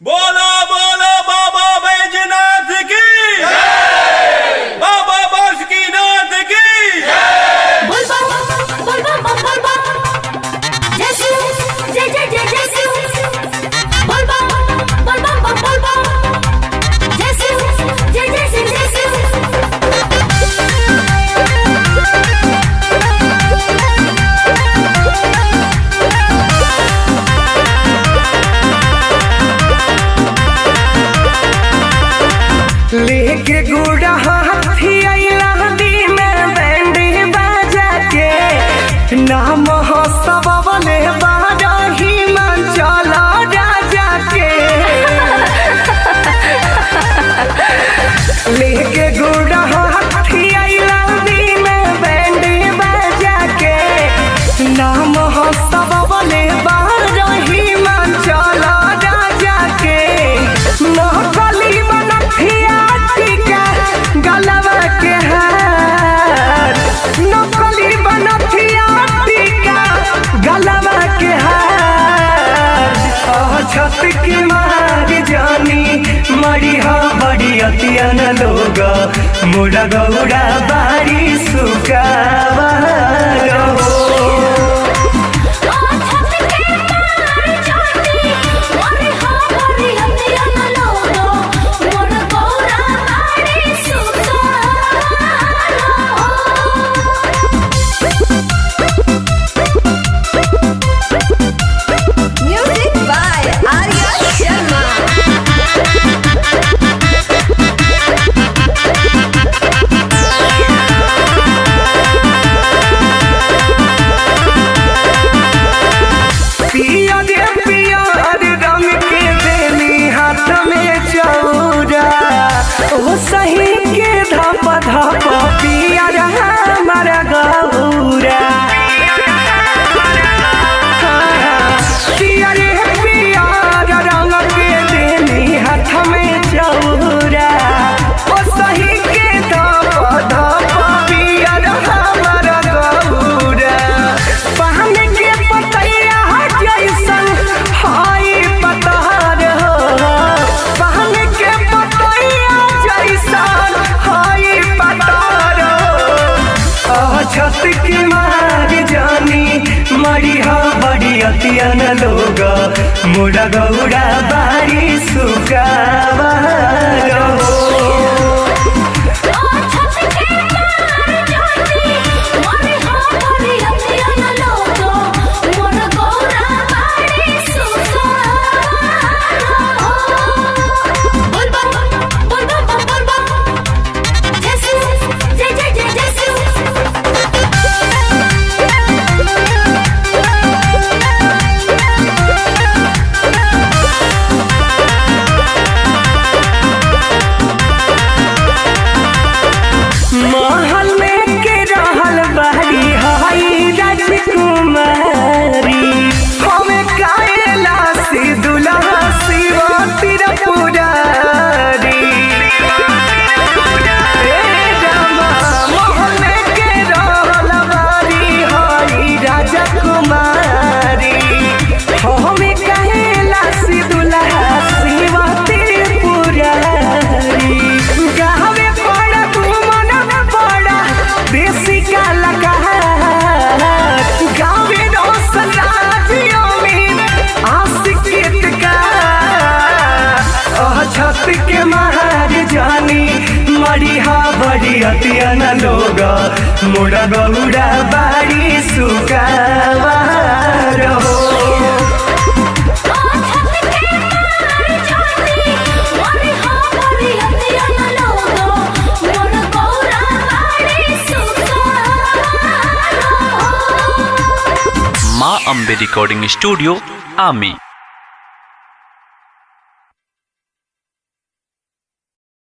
बोलो बोलो बाबा बैजनाथ की जय, बाबा बासुकीनाथ की जय। बोल बम बोल बम बोल बम जय शिव जय जय जय जय शिव। बोल बम बोल बम जय शिव जय जय जय जय शिव। लेके गुड़ा हाथी आइला दी में बैंडी बजा के नाम हो सब बोले बारही मन चला राजा के। लेके गुड़ा हाथी आइला दी में बैंडी बजा के नाम हो सब बोले बारही मन चला राजा के। नौकली बनथिया गलवा के हार नकली बनथिया टीका गलवा के हार छत की मार जानी मरी हो बड़ी अतियन लोग मोरा गौरा बारी सुकावा सही के धप धप पिया हमारा गौरा पिया रे पिया रंग के देनी हाथ में चौरा। ओ सही के धप धप पिया हमारा गौरा पहन के पतैया जैसन हाई पतहर हो पहन के पतैया जैसन हाई पतहर हो। छत की मार जानी मरी हो बड़ी अतियन लोग मोरा गौरा बारी सुकावा महल में के रहल बहरी हाई राजकुमारी हमें कायला से दुल्हा शिवा त्रिपुरारी। महल में के रहल बहरी हाई राजकुमारी हमें कायला से दुल्हा शिवा त्रिपुरारी। गावे पड़ा तुम देसी का लगा गावे रोशन राज्यों में आशिकित का छत के महार जानी मरी हा बड़ी अतियन लोग मोरा गौरा बारी सुकावा रहो। माँ अम्बे रिकॉर्डिंग स्टूडियो आमी।